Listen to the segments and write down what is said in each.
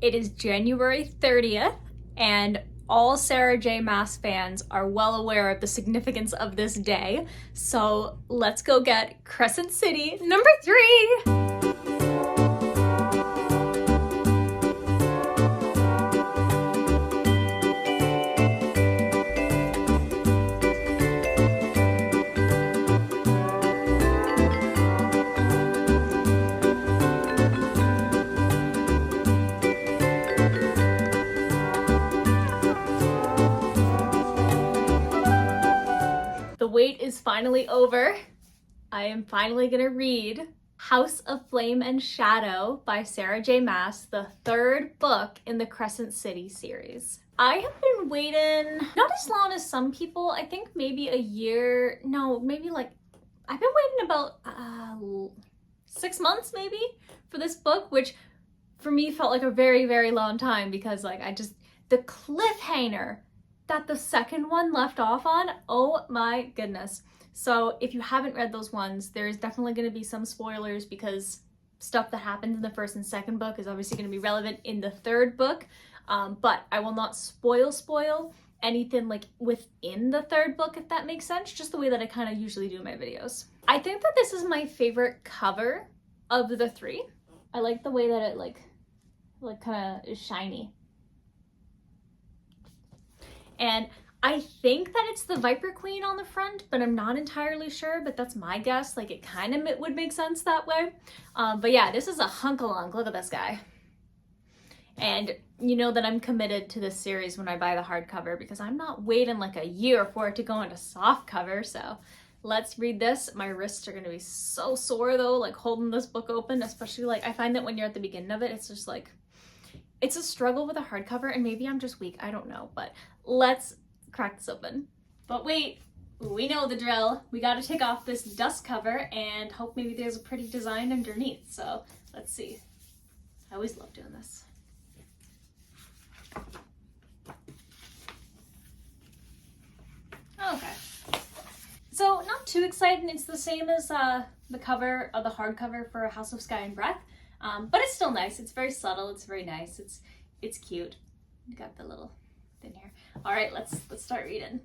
It is January 30th, and all Sarah J Maas fans are well aware of the significance of this day. So let's go get Crescent City number 3! The wait is finally over. I am finally gonna read House of Flame and Shadow by Sarah J Maas, the 3rd book in the Crescent City series. I have been waiting, not as long as some people, I think maybe a year, no, maybe like, I've been waiting about 6 months maybe for this book, which for me felt like a very, very long time because like the cliffhanger that the second one left off on, oh my goodness. So if you haven't read those ones, there's definitely going to be some spoilers because stuff that happens in the 1st and 2nd book is obviously going to be relevant in the 3rd book, but I will not spoil anything like within the 3rd book, if that makes sense, just the way that I kind of usually do my videos. I think that this is my favorite cover of the 3. I like the way that it like kind of is shiny. And I think that it's the Viper Queen on the front, but I'm not entirely sure, but that's my guess. Like it kind of would make sense that way. But yeah, this is a hunk-a-lunk. Look at this guy. And you know that I'm committed to this series when I buy the hardcover because I'm not waiting like a year for it to go into softcover. So let's read this. My wrists are going to be so sore though, like holding this book open, especially like I find that when you're at the beginning of it, it's just like, it's a struggle with a hardcover and maybe I'm just weak. I don't know, but let's crack this open. But wait, we know the drill. We got to take off this dust cover and hope maybe there's a pretty design underneath. So let's see. I always love doing this. Okay. So not too exciting. It's the same as the cover of the hardcover for House of Sky and Breath. But it's still nice. It's very subtle. It's very nice. It's cute. You got the little thing here. All right, let's start reading.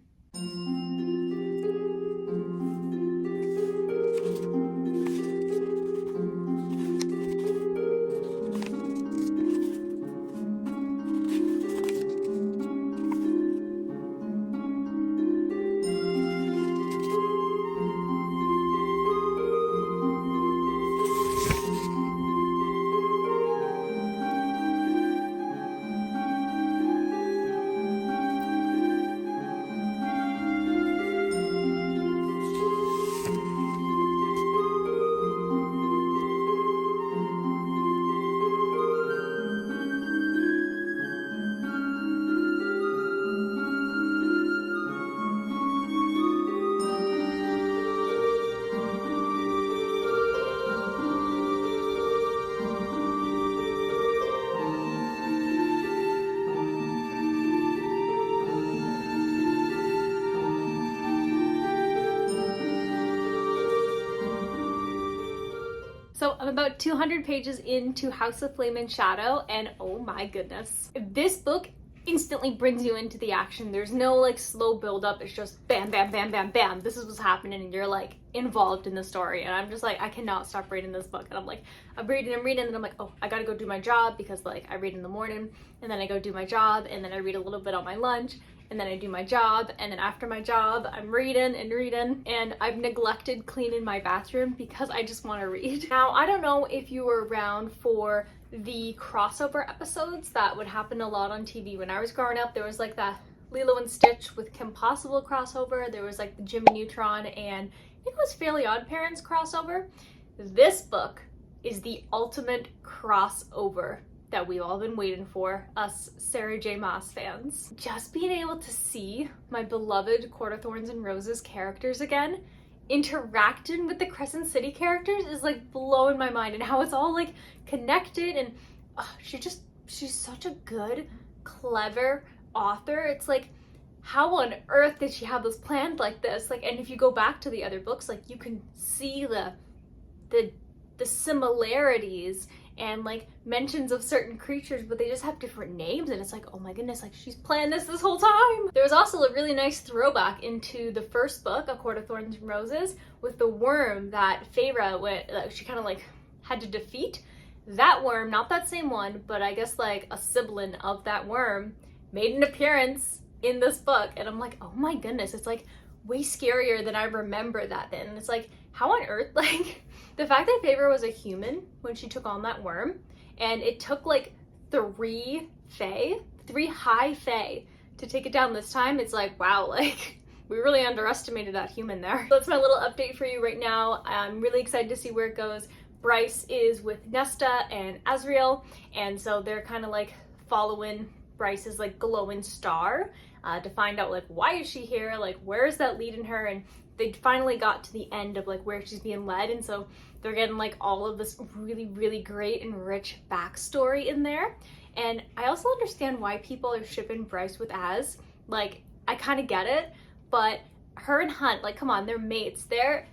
So I'm about 200 pages into House of Flame and Shadow, and oh my goodness. This book instantly brings you into the action. There's no like slow build up. It's just bam, bam, bam, bam, bam. This is what's happening and you're like involved in the story. And I'm just like, I cannot stop reading this book. And I'm like, I'm reading, and I'm like, oh, I gotta go do my job because like I read in the morning and then I go do my job and then I read a little bit on my lunch. And then I do my job, and then after my job, I'm reading, and I've neglected cleaning my bathroom because I just want to read. Now, I don't know if you were around for the crossover episodes that would happen a lot on TV. When I was growing up, there was like that Lilo and Stitch with Kim Possible crossover, there was like the Jimmy Neutron, and I think it was Fairly Odd Parents crossover. This book is the ultimate crossover that we've all been waiting for, us Sarah J Maas fans. Just being able to see my beloved Court of Thorns and Roses characters again, interacting with the Crescent City characters is like blowing my mind, and how it's all like connected, and she's such a good, clever author. It's like, how on earth did she have this planned like this? Like, and if you go back to the other books, like you can see the similarities and like mentions of certain creatures, but they just have different names, and it's like, oh my goodness, like she's planned this whole time. There was also a really nice throwback into the first book, A Court of Thorns and Roses, with the worm that Feyre went, she kind of like had to defeat. That worm, not that same one, but I guess like a sibling of that worm, made an appearance in this book, and I'm like, oh my goodness, it's like way scarier than I remember that then. And it's like, how on earth, like the fact that Feyre was a human when she took on that worm, and it took like three high fae to take it down this time, it's like, wow, like we really underestimated that human there. So that's my little update for you right now. I'm really excited to see where it goes. Bryce is with Nesta and Azriel, and so they're kind of like following Bryce's like glowing star to find out like, why is she here, like where is that leading her, and they finally got to the end of like where she's being led, and so they're getting like all of this really great and rich backstory in there. And I also understand why people are shipping Bryce with Az. Like, I kind of get it, but her and Hunt, like, come on, they're mates, they're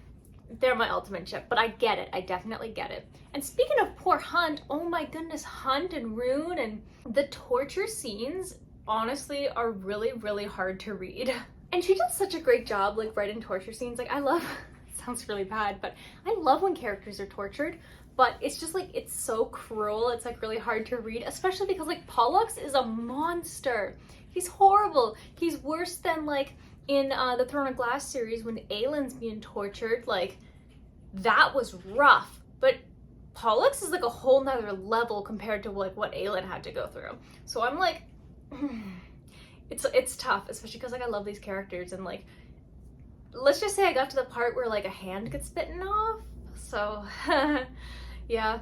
my ultimate ship, but I get it. I definitely get it. And speaking of poor Hunt, oh my goodness, Hunt and Rune and the torture scenes honestly are really hard to read. And she does such a great job like writing torture scenes. Like, I love, it sounds really bad, but I love when characters are tortured, but it's just like, it's so cruel. It's like really hard to read, especially because like Pollux is a monster. He's horrible. He's worse than like in the Throne of Glass series when Aelin's being tortured. Like, that was rough, but Pollux is like a whole nother level compared to like what Aelin had to go through. So I'm like, it's tough, especially because like I love these characters, and like, let's just say I got to the part where like a hand gets bitten off, so yeah,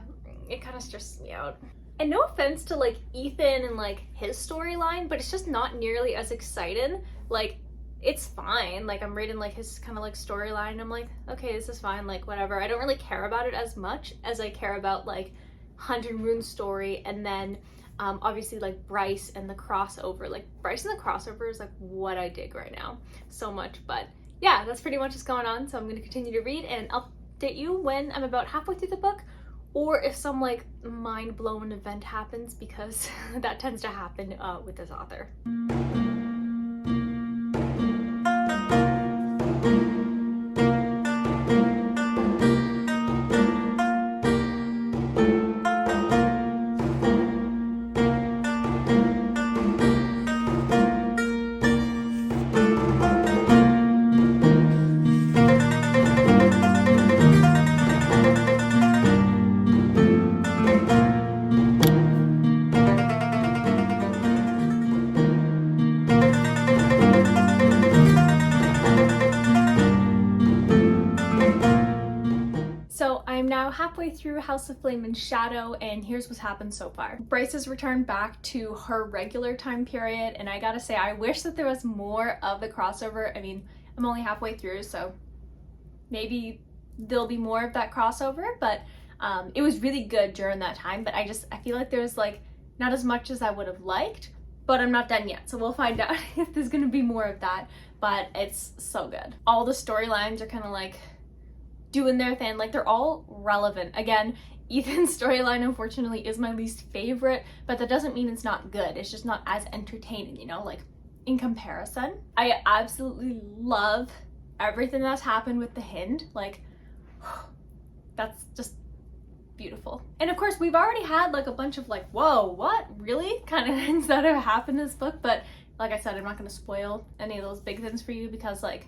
it kind of stresses me out. And no offense to like Ethan and like his storyline, but it's just not nearly as exciting. Like, it's fine, like I'm reading like his kind of like storyline, I'm like, okay, this is fine, like whatever. I don't really care about it as much as I care about like Hunt and Rune's story, and then obviously like Bryce and the crossover. Like Bryce and the crossover is like what I dig right now so much. But yeah, that's pretty much what's going on. So I'm going to continue to read and update you when I'm about halfway through the book, or if some like mind-blowing event happens, because that tends to happen with this author. Halfway through House of Flame and Shadow, and here's what's happened so far. Bryce has returned back to her regular time period, and I gotta say, I wish that there was more of the crossover. I mean, I'm only halfway through, so maybe there'll be more of that crossover, but it was really good during that time. But I feel like there's like not as much as I would have liked, but I'm not done yet, so we'll find out if there's gonna be more of that. But it's so good. All the storylines are kind of like doing their thing, like they're all relevant. Again, Ethan's storyline unfortunately is my least favorite, but that doesn't mean it's not good. It's just not as entertaining, you know, like in comparison. I absolutely love everything that's happened with the Hind. Like, that's just beautiful. And of course, we've already had like a bunch of like, whoa, what, really, kind of things that have happened in this book. But like I said, I'm not going to spoil any of those big things for you, because like,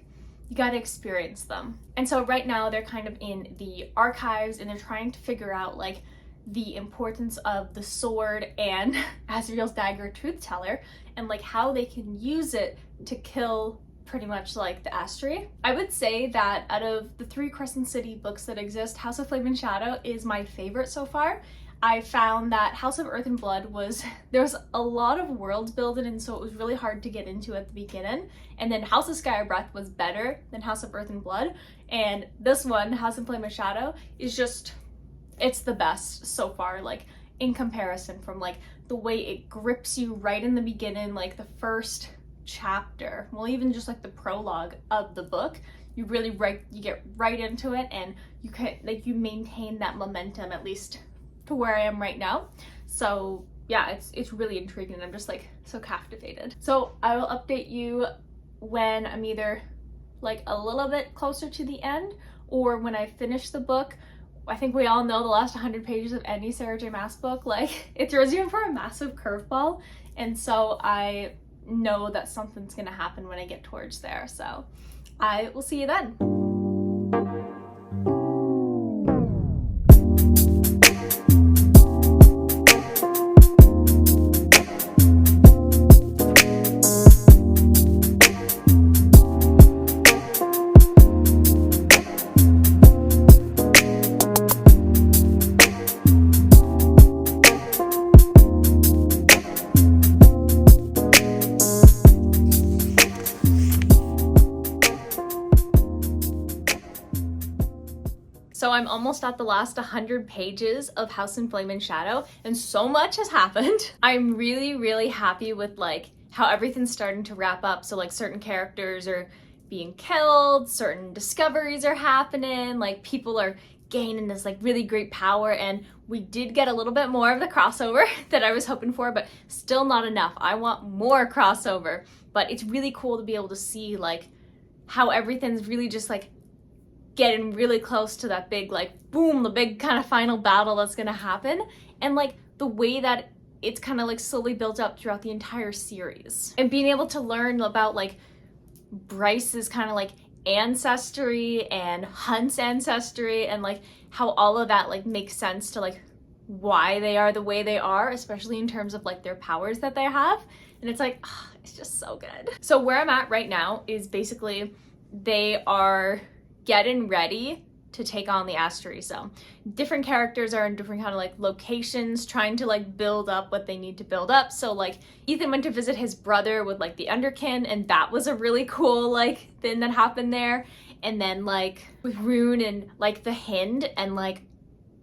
you got to experience them. And so right now they're kind of in the archives, and they're trying to figure out like the importance of the sword and Azriel's dagger, Truth Teller, and like how they can use it to kill pretty much like the Asteri. I would say that out of the 3 Crescent City books that exist, House of Flame and Shadow is my favorite so far. I found that House of Earth and Blood there was a lot of world building, and so it was really hard to get into at the beginning. And then House of Sky and Breath was better than House of Earth and Blood. And this one, House of Flame and Shadow, is just, it's the best so far, like in comparison, from like the way it grips you right in the beginning, like the first chapter, well, even just like the prologue of the book, you really you get right into it, and you can like, you maintain that momentum at least to where I am right now. So yeah, it's really intriguing and I'm just like so captivated. So I will update you when I'm either like a little bit closer to the end or when I finish the book. I think we all know the last 100 pages of any Sarah J Maas book, like it throws you in for a massive curveball. And so I know that something's gonna happen when I get towards there. So I will see you then. So I'm almost at the last 100 pages of House in Flame and Shadow, and so much has happened. I'm really, really happy with like how everything's starting to wrap up. So like certain characters are being killed, certain discoveries are happening, like people are gaining this like really great power, and we did get a little bit more of the crossover that I was hoping for, but still not enough. I want more crossover, but it's really cool to be able to see like how everything's really just like getting really close to that big like boom, the big kind of final battle that's gonna happen, and like the way that it's kind of like slowly built up throughout the entire series, and being able to learn about like Bryce's kind of like ancestry and Hunt's ancestry, and like how all of that like makes sense to like why they are the way they are, especially in terms of like their powers that they have. And it's like, oh, it's just so good. So where I'm at right now is basically they are getting ready to take on the Asteri. So different characters are in different kind of like locations trying to like build up what they need to build up. So like Ethan went to visit his brother with like the Underkin, and that was a really cool like thing that happened there. And then like with Rune and like the Hind and like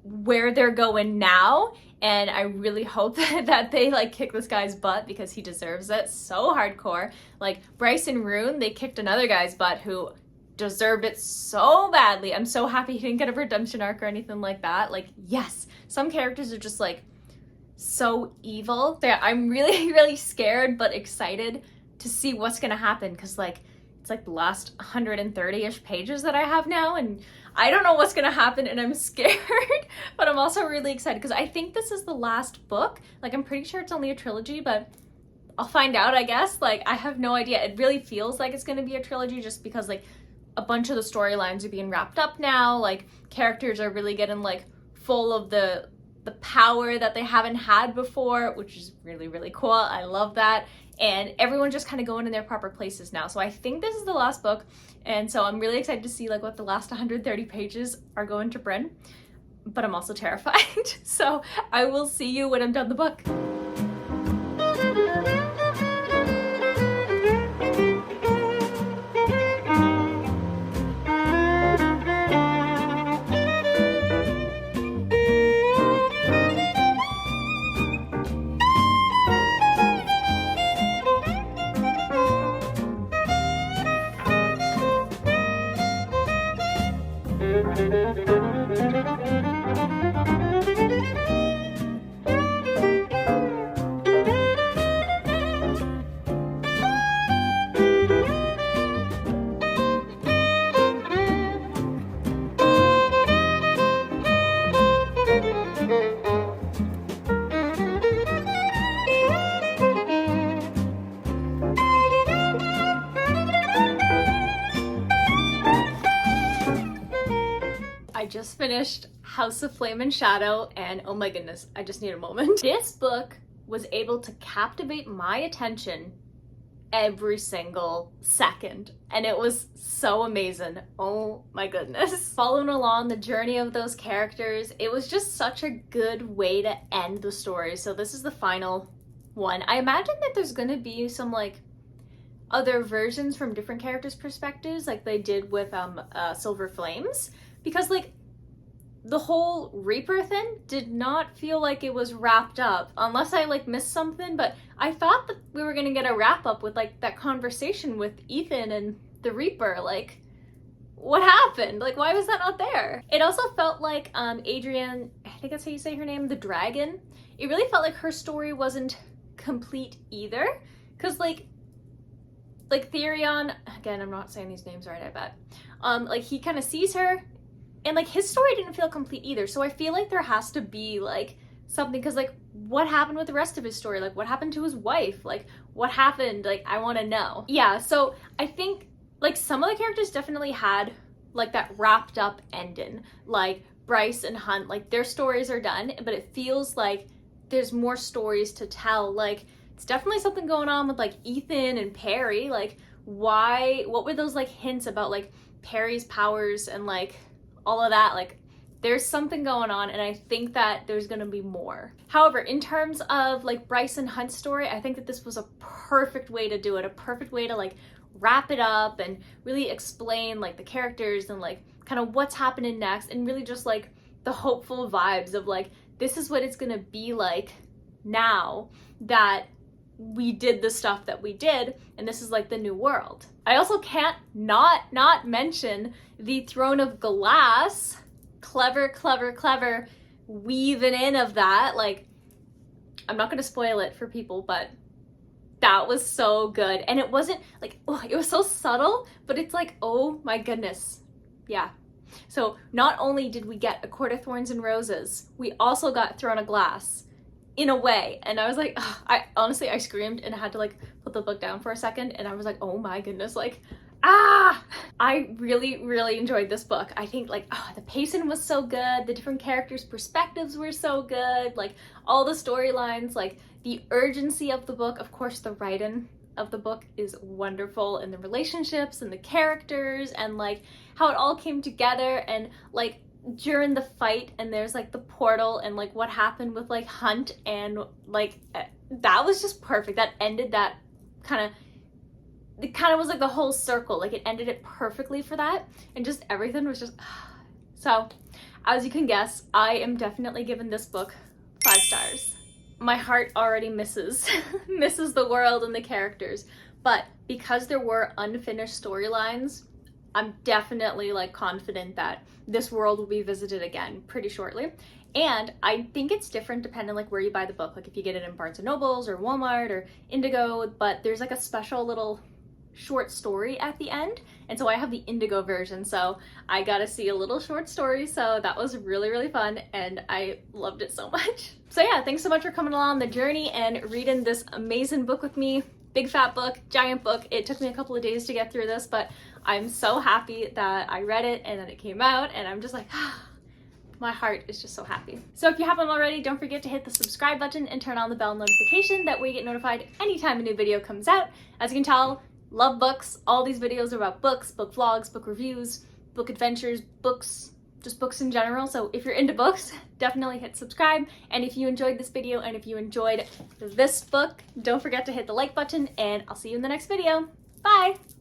where they're going now. And I really hope that they like kick this guy's butt because he deserves it so hardcore. Like Bryce and Rune, they kicked another guy's butt who deserved it so badly. I'm so happy he didn't get a redemption arc or anything like that. Like, yes, some characters are just like so evil. So yeah, I'm really, really scared but excited to see what's gonna happen, because like it's like the last 130-ish pages that I have now, and I don't know what's gonna happen, and I'm scared, but I'm also really excited because I think this is the last book. Like, I'm pretty sure it's only a trilogy, but I'll find out, I guess. Like, I have no idea. It really feels like it's gonna be a trilogy just because like a bunch of the storylines are being wrapped up now. Like, characters are really getting like full of the power that they haven't had before, which is really, really cool. I love that. And everyone's just kind of going in their proper places now. So I think this is the last book. And so I'm really excited to see like what the last 130 pages are going to bring. But I'm also terrified. So I will see you when I'm done the book. I just finished House of Flame and Shadow, and oh my goodness, I just need a moment. This book was able to captivate my attention every single second, and it was so amazing. Oh my goodness. Following along the journey of those characters, it was just such a good way to end the story. So this is the final one. I imagine that there's gonna be some like other versions from different characters' perspectives, like they did with Silver Flames, because like the whole Reaper thing did not feel like it was wrapped up, unless I like missed something. But I thought that we were gonna get a wrap up with like that conversation with Ethan and the Reaper. Like, what happened? Like, why was that not there? It also felt like Adrienne, I think that's how you say her name, the dragon. It really felt like her story wasn't complete either. Because like Therion, again, I'm not saying these names right, I bet. Like he kind of sees her and like his story didn't feel complete either. So I feel like there has to be like something, because like what happened with the rest of his story? Like what happened to his wife? Like what happened? Like I want to know. Yeah, so I think like some of the characters definitely had like that wrapped up ending. Like Bryce and Hunt, like their stories are done, but it feels like there's more stories to tell. Like it's definitely something going on with like Ethan and Perry. Like what were those like hints about like Perry's powers and like all of that? Like there's something going on, and I think that there's gonna be more. However, in terms of like Bryce and Hunt's story, I think that this was a perfect way to do it, a perfect way to like wrap it up and really explain like the characters and like kind of what's happening next, and really just like the hopeful vibes of like, this is what it's gonna be like now that we did the stuff that we did, and this is like the new world. I also can't not mention the Throne of Glass. Clever weaving in of that. Like, I'm not gonna spoil it for people, but that was so good. And it wasn't like, oh, it was so subtle, but it's like, oh my goodness. Yeah. So not only did we get A Court of Thorns and Roses, we also got Throne of Glass in a way. And I was like, ugh, I honestly screamed and I had to like put the book down for a second, and I was like, oh my goodness, like, I really enjoyed this book. I think like the pacing was so good, the different characters' perspectives were so good, like all the storylines, like the urgency of the book. Of course, the writing of the book is wonderful, and the relationships and the characters and like how it all came together, and like during the fight, and there's like the portal, and like what happened with like Hunt, and like that was just perfect. That ended that it kind of was like the whole circle. Like it ended it perfectly for that, and just everything was just so, as you can guess, I am definitely giving this book 5 stars. My heart already misses the world and the characters, but because there were unfinished storylines, I'm definitely like confident that this world will be visited again pretty shortly. And I think it's different depending like where you buy the book. Like if you get it in Barnes & Nobles or Walmart or Indigo, but there's like a special little short story at the end, and so I have the Indigo version, so I got to see a little short story, so that was really fun, and I loved it so much. So yeah, thanks so much for coming along the journey and reading this amazing book with me. Big fat book, giant book. It took me a couple of days to get through this, but I'm so happy that I read it and that it came out, and I'm just like, my heart is just so happy. So if you haven't already, don't forget to hit the subscribe button and turn on the bell notification. That way you get notified anytime a new video comes out. As you can tell, love books. All these videos are about books, book vlogs, book reviews, book adventures, books, just books in general. So if you're into books, definitely hit subscribe. And if you enjoyed this video and if you enjoyed this book, don't forget to hit the like button, and I'll see you in the next video. Bye!